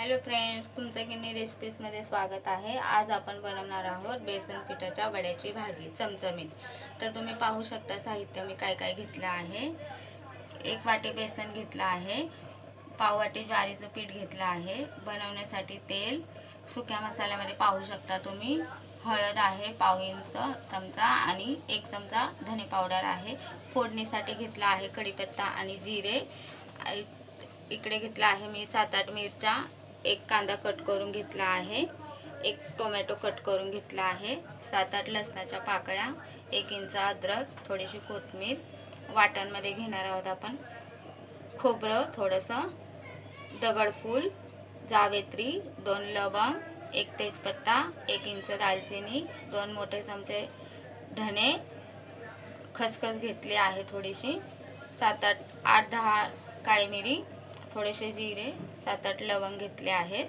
Hello friends, तुमचं किन्नी रेसिपीजमध्ये स्वागत आहे। आज आपण बनवणार आहोत बेसन पिठाच्या वड्याची भाजी चमचमीत। तर तुम्ही पाहू शकता साहित्य मी काय काय घेतलं आहे। 1 वाटी बेसन घेतलं आहे, पाव वाटी ज्वारीचं पीठ घेतलं आहे, बनवण्यासाठी तेल, सुक्या मसाल्यामध्ये पाहू शकता तुम्ही हळद आहे पाव इंच चमचा आणि 1 चमचा धने पावडर आहे। फोडणीसाठी घेतला आहे कढीपत्ता आणि जिरे। इकडे घेतला आहे मी 7-8 मिरच्या, 1 कांदा कट करून घेतला आहे, 1 टोमॅटो कट करून घेतला आहे, 7-8 लसणाच्या पाकळ्या, 1 इंच अद्रक, थोडीशी कोथिंबीर। वाटणमध्ये घेणार आहोत आपण खोबरं थोडंसं, दगडफूल, जावेत्री, 2 लवंग, 1 तेजपत्ता, 1 इंच दालचिनी, 2 मोठे चमचे धने, खसखस घेतली आहे थोडीशी, 8-10 काळी मिरी, थोडेसे जिरे, 7-8 लवंग घेतले आहेत।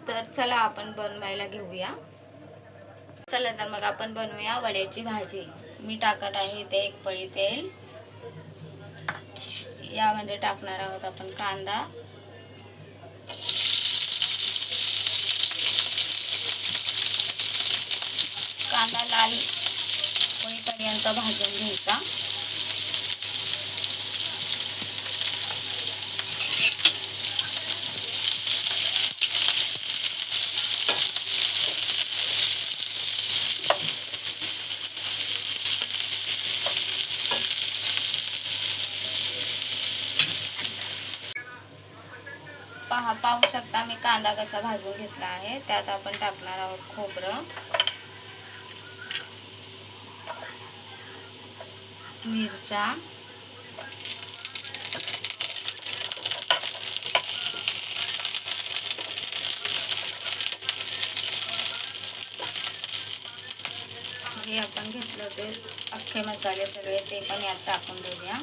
तर चला आपण बनवायला घेऊया। चला तर मग आपण बनवूया वड्याची भाजी। मी टाकत आहे ते 1 पळी तेल। यामध्ये टाकणार आहोत आपण कांदा, लाल होईपर्यंत भाजून घ्यायचा। पाहू शकता मी कांदा कसा भाजून घेतला आहे। त्यात आपण टाकणार आहोत खोबरं, मिरच्या, हे आपण घेतलं ते अख्खे मसाले सगळे ते पण यात टाकून देऊया।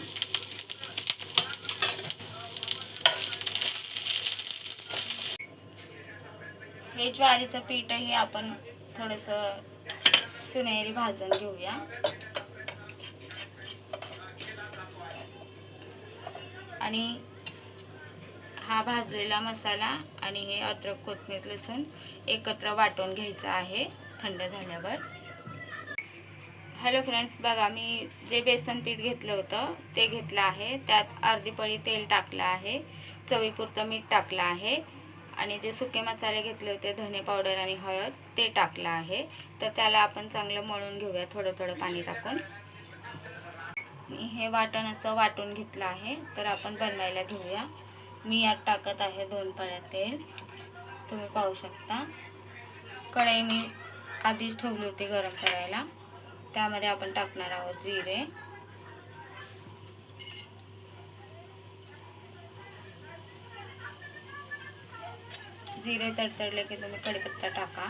हे ज्वारीचं पीठही आपण थोडंसं सुनेरी भाजून घेऊया। आणि हा भाजलेला मसाला आणि हे अद्रक कोथिंबीर लसूण एकत्र वाटून घ्यायचा आहे थंड झाल्यावर। हॅलो फ्रेंड्स, बघा मी जे बेसन पीठ घेतलं होतं ते घेतलं आहे, त्यात अर्धी पळी तेल टाकलं आहे, चवीपुरतं मीठ टाकलं आहे आणि जे सुके मसाले घेतले होते धने पावडर आणि हळद ते टाकलं आहे। तर त्याला आपण चांगलं मळून घेऊया थोडं थोडं पाणी टाकून। हे वाटण असं वाटून घेतलं आहे। तर आपण बनवायला घेऊया। मी यात टाकत आहे 2 पळ्या तेल, तुम्ही पाहू शकता। कढई मी आधीच ठेवली होती गरम करायला, त्यामध्ये आपण टाकणार आहोत जिरे, जिरे तडतडले की तुम्ही कढीपत्ता टाका।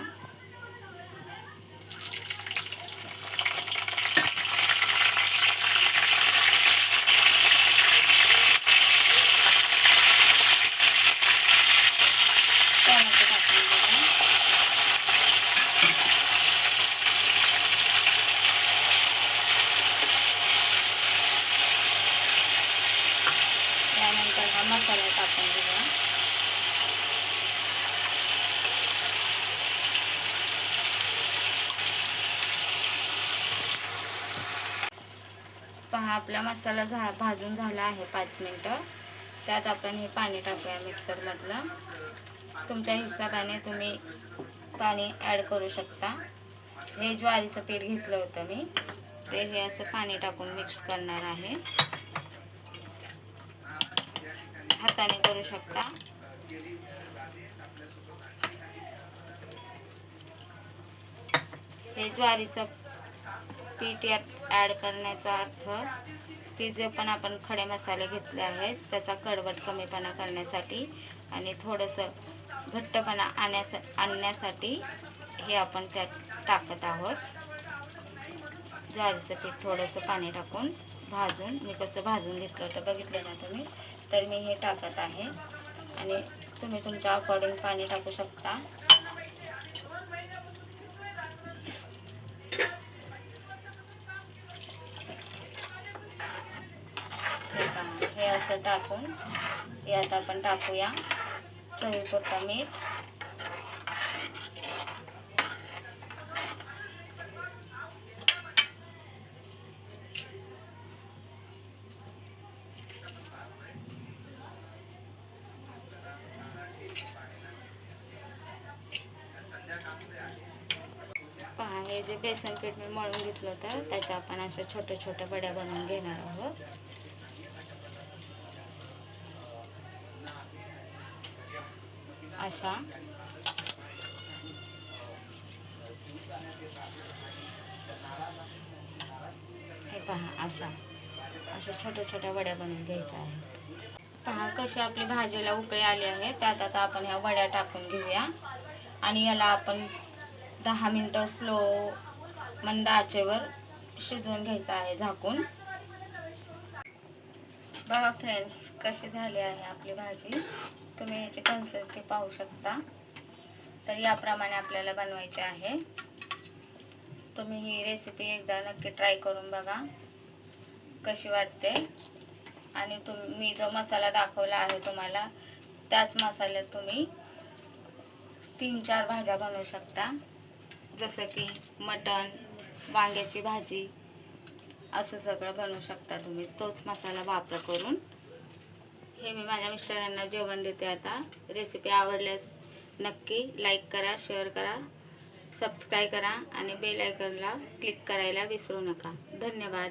त्यानंतर हा मसाला टाकून घेऊया। पहा आपला मसाला भाजून झाला आहे 5 मिनिटं। त्यात आपण हे पाणी टाकूया मिक्सरमधलं। तुमच्या हिशोबाने तुम्ही पाणी ॲड करू शकता। हे ज्वारीचं पीठ घेतलं होतं मी, ते हे असं पाणी टाकून मिक्स करणार आहे। हाताने करू शकता। हे ज्वारीचं पीठ यात ॲड करण्याचा अर्थ की जे पण आपण खडे मसाले घेतले आहेत त्याचा कडवट कमीपणा करण्यासाठी आणि थोडंसं घट्टपणा आणण्यासाठी हे आपण त्यात टाकत आहोत। ज्वारीचं पीठ थोडंसं पाणी टाकून भाजून, मी कसं भाजून घेतलं होतं बघितलं ना तुम्ही, तर मी हे टाकत आहे आणि तुम्ही तुमच्या अकॉर्डिंग पाणी टाकू शकता। हे असं टाकून यात आपण टाकूया चवीपुरता मीठ, पहा हे जे बेसन पीठ मी मळून घेतलं होतं त्याच्या आपण अशा छोट्या छोट्या वड्या बनवून घेणार आहोत. अशा हे पहा अशा छोट्या छोट्या वड्या बनवून घ्यायच्या आहेत. पहा कशी आपली भाजीला उकळी आली आहे. त्यात आता आपण ह्या वड्या टाकून घेऊया आणि याला आपण 10 मिनिटं स्लो मंद आचेवर शिजवून घ्यायचं आहे झाकून. बघा फ्रेंड्स कशी झाली आहे आपली भाजी. तुम्ही याची कन्सिस्टन्सी पाहू शकता. तर याप्रमाणे आपल्याला बनवायची आहे. तुम्ही ही रेसिपी एकदा नक्की ट्राय करून बघा कशी वाटते. आणि मी जो मसाला दाखवला आहे तुम्हाला त्याच मसाल्यात तुम्ही 3-4 भाज्या बनवू शकता. जसं की मटण, वांग्याची भाजी असं सगळं बनवू शकता तुम्ही तोच मसाला वापर करून. हे मी माझ्या मिस्टरांना जेवण देते आता. रेसिपी आवडल्यास नक्की लाईक करा, शेअर करा, सबस्क्राईब करा आणि बेल आयकॉनला क्लिक करायला विसरू नका. धन्यवाद.